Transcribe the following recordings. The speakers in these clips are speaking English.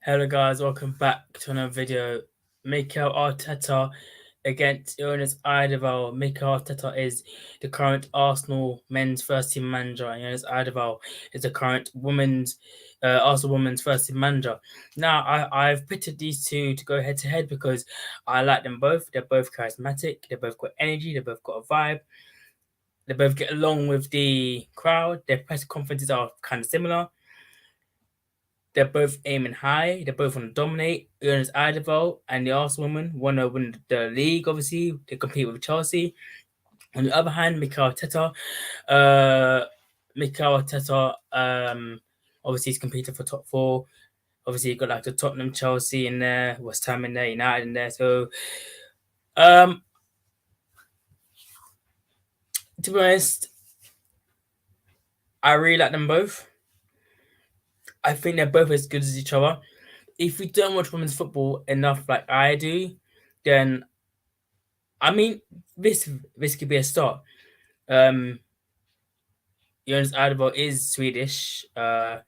Hello guys, welcome back to another video. Mikel Arteta against Jonas Eidevall. Mikel Arteta is the current Arsenal men's first team manager, and Jonas Eidevall is the current Arsenal women's first team manager. Now, I've pitted these two to go head to head because I like them both. They're both charismatic, they've both got energy, they've both got a vibe. They both get along with the crowd. Their press conferences are kind of similar. They're both aiming high. They both want to dominate. Jonas Eidevall and the Arsenal women want to win the league, obviously. They compete with Chelsea. On the other hand, Mikel Arteta, obviously he's competing for top four. Obviously, you've got like the Tottenham, Chelsea in there, West Ham in there, United in there. So, to be honest, I really like them both. I think they're both as good as each other. If you don't watch women's football enough like I do, then I mean this could be a start. Jonas Eidevall is Swedish. Mikel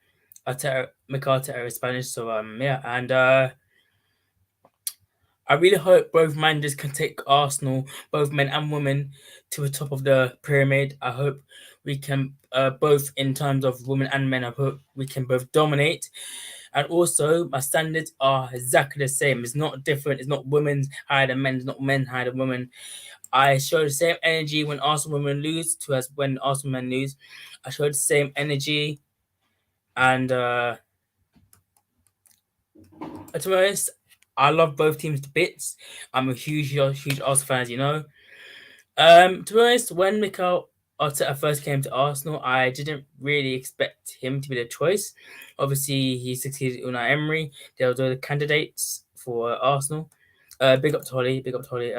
Arteta is Spanish. So yeah, and I really hope both managers can take Arsenal, both men and women, to the top of the pyramid. I hope we can both in terms of women and men. I hope we can both dominate. And also, my standards are exactly the same. It's not different. It's not women's higher than men. It's not men higher than women. I show the same energy when Arsenal women lose to us when Arsenal men lose. I showed the same energy. And to be honest, I love both teams to bits. I'm a huge Arsenal fan, as you know. To be honest, when Mikel Arteta first came to Arsenal, I didn't really expect him to be the choice. Obviously, he succeeded Unai Emery. They were the candidates for Arsenal. Big up to Holly. Big up to Holly.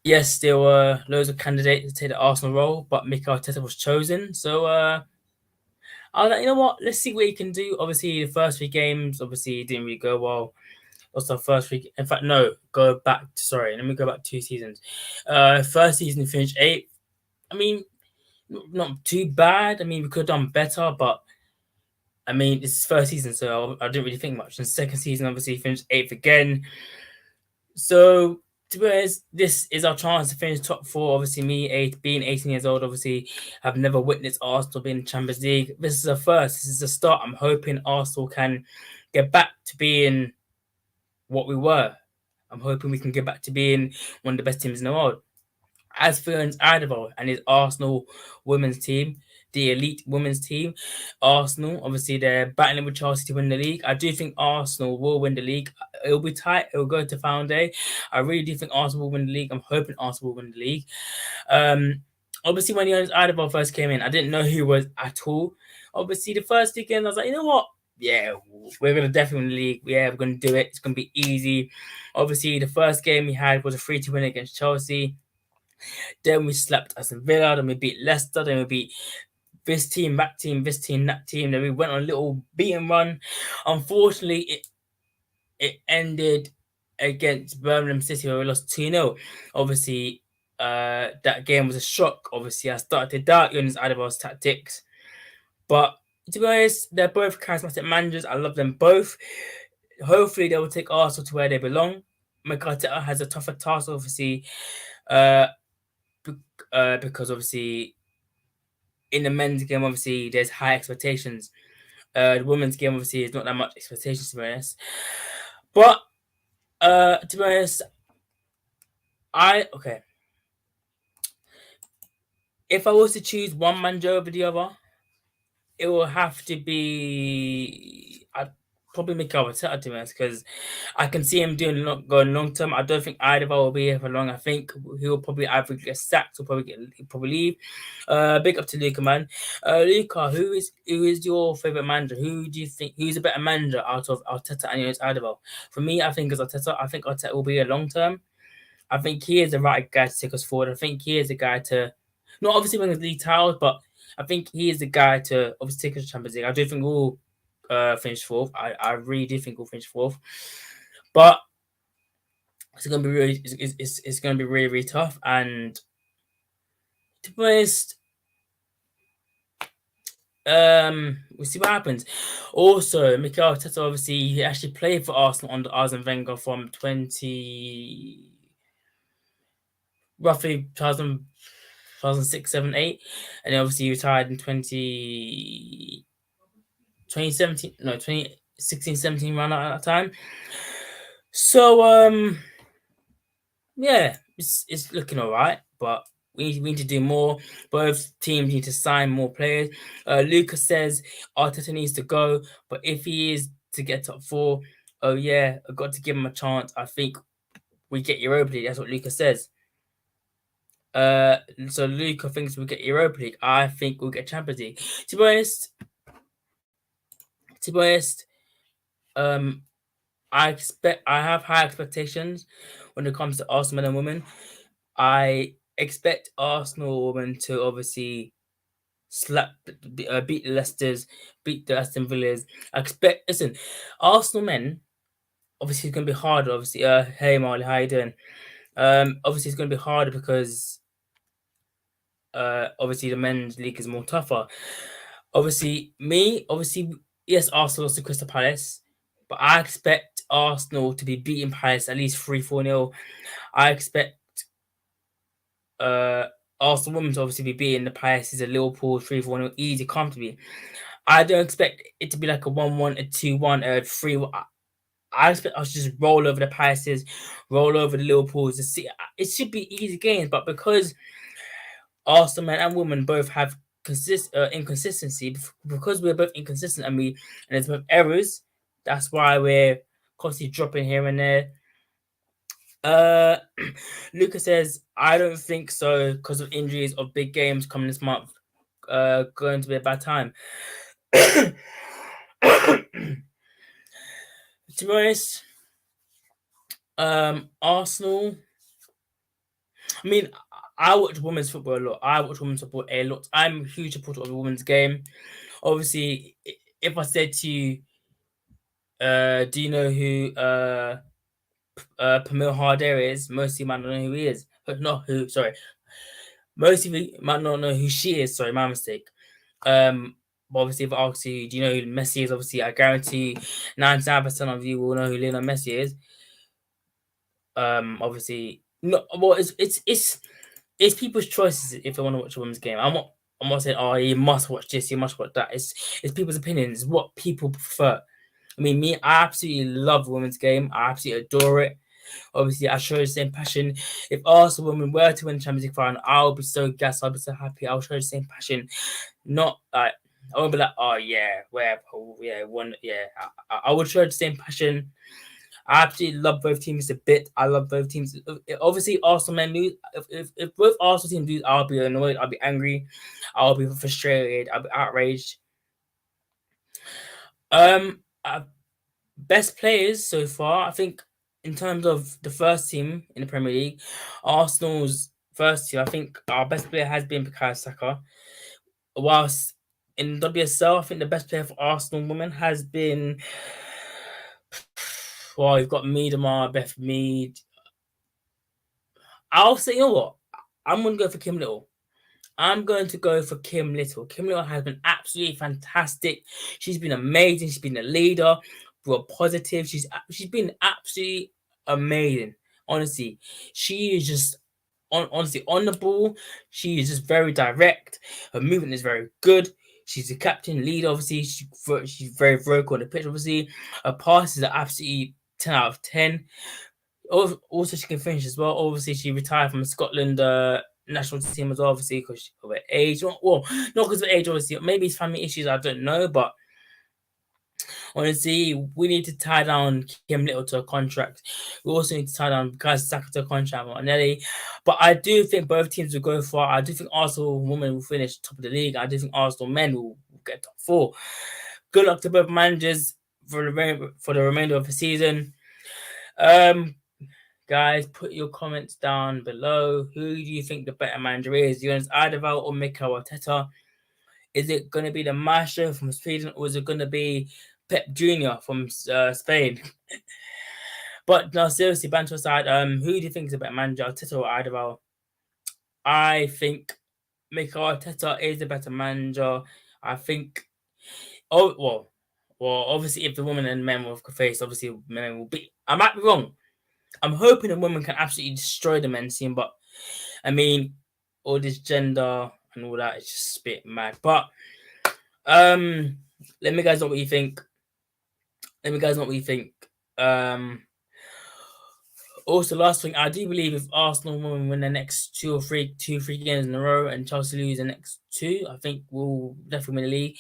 Yes, there were loads of candidates to take the Arsenal role, but Mikel Arteta was chosen. So I was like, you know what? Let's see what he can do. Obviously, the first three games, obviously, didn't really go well. What's the first week? In fact, no, go back. Sorry, let me go back 2 seasons. First season he finished 8th. I mean, not too bad. I mean, we could have done better, but I mean, it's his first season, so I didn't really think much. And second season, obviously, he finished 8th again. So to be honest, this is our chance to finish top four. Obviously, being 18 years old, obviously, I've never witnessed Arsenal being in Champions League. This is a first. This is a start. I'm hoping Arsenal can get back to being what we were. I'm hoping we can get back to being one of the best teams in the world. As for Eidevall and his Arsenal women's team, the elite women's team, Arsenal, obviously they're battling with Chelsea to win the league. I do think Arsenal will win the league. It'll be tight. It'll go to final day. I really do think Arsenal will win the league. I'm hoping Arsenal will win the league. Obviously, when Eidevall first came in, I didn't know who he was at all. Obviously, the first weekend, I was like, you know what? Yeah, we're going to definitely win the league. Yeah, we're going to do it. It's going to be easy. Obviously, the first game we had was a 3-2 win against Chelsea. Then we slapped Aston Villa. Then we beat Leicester. Then we beat this team, that team, this team, that team. Then we went on a little beating run. Unfortunately, it ended against Birmingham City where we lost 2-0. Obviously, that game was a shock. Obviously, I started to doubt Jonas Eidevall's tactics. But to be honest, they're both charismatic managers. I love them both. Hopefully, they will take Arsenal to where they belong. Mikel Arteta has a tougher task, obviously, because obviously in the men's game, obviously there's high expectations. The women's game, obviously, is not that much expectations to be honest. But to be honest, if I was to choose one manager over the other, it will have to be I'd probably Mikel Arteta to be honest, because I can see him going long term. I don't think Eidevall will be here for long. I think he'll probably either get sacked or he'll probably leave. Big up to Luca, man. Luca, who is your favorite manager? Who do you think who's a better manager out of Arteta and Eidevall? For me, I think it's Arteta. I think Arteta will be a long term. I think he is the right guy to take us forward. I think he is the guy to not obviously win the league titles, but I think he is the guy to obviously take us to Champions League. I do think we'll finish fourth. I really do think we'll finish fourth, but it's gonna be really it's gonna be really really tough. And to be honest, We'll see what happens. Also, Mikel Arteta obviously he actually played for Arsenal under Arsene Wenger from 2006, 7, 8, and then obviously he retired in 2017, no, 2016, 17 around that time. So yeah, it's looking all right, but we need to do more. Both teams need to sign more players. Lucas says Arteta needs to go, but if he is to get top four, oh yeah, I've got to give him a chance. I think we get Europa League. That's what Lucas says. So Luca thinks we'll get Europa League. I think we'll get Champions League. To be honest, to be honest, um, I have high expectations when it comes to Arsenal men and women. I expect Arsenal women to obviously beat the Leicester's, beat the Aston Villas. I expect. Listen, Arsenal men obviously it's going to be harder. Obviously, hey Marley, how you doing? Obviously it's going to be harder because obviously the men's league is more tougher. Obviously, yes, Arsenal lost to Crystal Palace, but I expect Arsenal to be beating Palace at least 3-4-0. I expect uh Arsenal women to obviously be beating the Palaces of Liverpool 3-4-0 easy, comfortably. I don't expect it to be like a 1-1, a 2-1, a 3-1. I expect us to just roll over the Palaces, roll over the Liverpools. It should be easy games, but because Arsenal men and women both have inconsistency, because we're both inconsistent and there's both errors. That's why we're constantly dropping here and there. Uh, Lucas says I don't think so because of injuries of big games coming this month. Going to be a bad time. To be honest, Arsenal. I mean, I watch women's football a lot. I watch women's football a lot. I'm a huge supporter of the women's game. Obviously, if I said to you, do you know who Pamela Harder is? Most of you might not know who he is. But not who, sorry. Most of you might not know who she is. Sorry, my mistake. But obviously, if I ask you, do you know who Messi is? Obviously, I guarantee 99% of you will know who Lionel Messi is. Obviously, no. Well, it's people's choices if they want to watch a women's game. I'm not saying, oh, you must watch this, you must watch that. It's people's opinions, it's what people prefer. I mean, me, I absolutely love women's game. I absolutely adore it. Obviously, I show the same passion. If Arsenal women were to win the Champions League final, I'll be so gassed. I'll be so happy. I'll show the same passion. Not like I won't be like, oh yeah, where, oh, yeah, one, yeah. I would show the same passion. I absolutely love both teams a bit. I love both teams. Obviously, Arsenal men lose. If both Arsenal teams lose, I'll be annoyed. I'll be angry. I'll be frustrated. I'll be outraged. Um, uh, Best players so far, I think, in terms of the first team in the Premier League, Arsenal's first team, I think our best player has been Bukayo Saka. Whilst in WSL, I think the best player for Arsenal women has been. Well, you've got Miedemar, Beth Mead. I'll say, you know what? I'm going to go for Kim Little. I'm going to go for Kim Little. Kim Little has been absolutely fantastic. She's been amazing. She's been a leader, brought positive. She's been absolutely amazing. Honestly, she is just honestly on the ball. She is just very direct. Her movement is very good. She's a captain, leader. Obviously, she's very vocal on the pitch. Obviously, her passes are absolutely 10 out of 10. Also, she can finish as well. Obviously, she retired from Scotland national team as well, obviously, because of her age. Well, not because of age, obviously. Maybe it's family issues, I don't know. But honestly, we need to tie down Kim Little to a contract. We also need to tie down guys Saka to a contract, Martinelli. But I do think both teams will go far. I do think Arsenal women will finish top of the league. I do think Arsenal men will get top four. Good luck to both managers for the remainder of the season. Um, Guys, put your comments down below. Who do you think the better manager is? Jonas Eidevall or Mikel Arteta? Is it going to be the Maestro from Sweden or is it going to be Pep Jr. from Spain? But no, seriously, banter aside, who do you think is a better manager, Arteta or Eidevall? I think Mikel Arteta is the better manager. I think. Oh well, obviously, if the women and men will face, obviously, men will be. I might be wrong. I'm hoping the women can absolutely destroy the men's team, but I mean, all this gender and all that is just a bit mad. But let me guys know what you think. Let me guys know what you think. Um, Also, last thing, I do believe if Arsenal win the next two, three games in a row, and Chelsea lose the next two, I think we'll definitely win the league.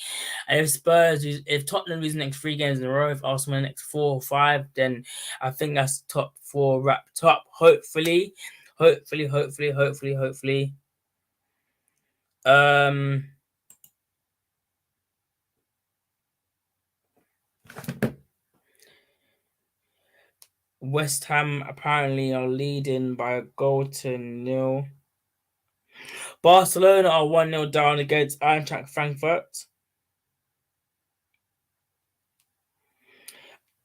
And if Tottenham lose the next 3 games in a row, if Arsenal win the next 4 or 5, then I think that's top four wrapped up. Hopefully. Um, West Ham apparently are leading by a goal to nil. Barcelona are 1-0 down against Eintracht Frankfurt.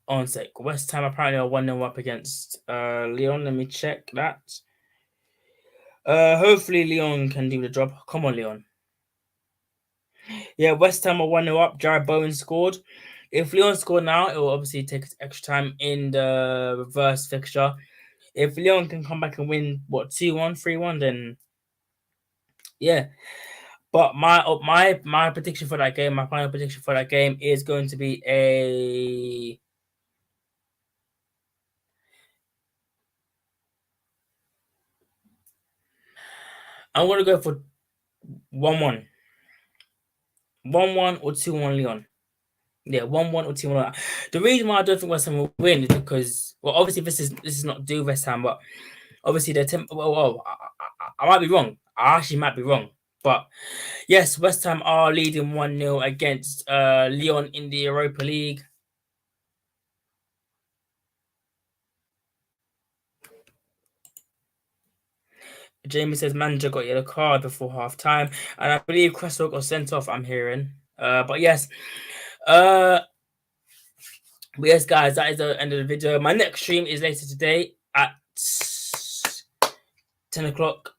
On sec. West Ham apparently are 1-0 up against Leon. Let me check that. Hopefully Leon can do the job. Come on, Leon. Yeah, West Ham are 1-0 up. Jared Bowen scored. If Leon scored now, it will obviously take extra time in the reverse fixture. If Leon can come back and win, 2-1, 3-1, then yeah. But my prediction for that game, my final prediction for that game is going to be a. I'm going to go for 1-1. 1-1 or 2-1 Leon. Yeah, 1-1 or 2-1. The reason why I don't think West Ham will win is because, well, obviously this is not do West Ham, but obviously I might be wrong. I actually might be wrong. But yes, West Ham are leading 1-0 against Lyon in the Europa League. Jamie says manager got yellow card before half time, and I believe Cresswell got sent off. I'm hearing, but yes, but yes, guys, that is the end of the video. My next stream is later today at 10 o'clock.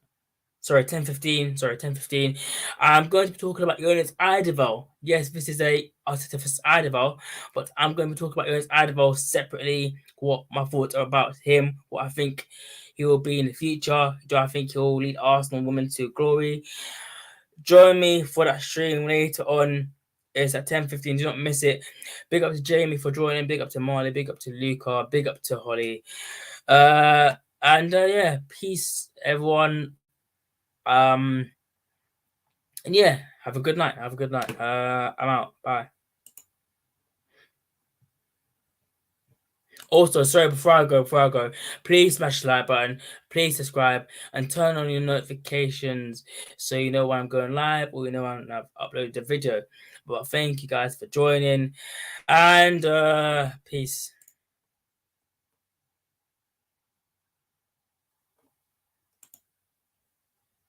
Sorry, 10:15. Sorry, 10:15. I'm going to be talking about Jonas Eidevall. Yes, this is a Arteta for Eidevall, but I'm going to be talking about Jonas Eidevall separately. What my thoughts are about him, what I think he will be in the future. Do I think he'll lead Arsenal women to glory? Join me for that stream later on. It's at 10:15. Do not miss it. Big up to Jamie for joining. Big up to Marley. Big up to Luca. Big up to Holly. Yeah, peace, everyone. And yeah, have a good night. Have a good night. I'm out. Bye. Also, sorry, before I go, please smash the like button, please subscribe, and turn on your notifications so you know when I'm going live or you know when I've uploaded the video. But thank you guys for joining, and peace.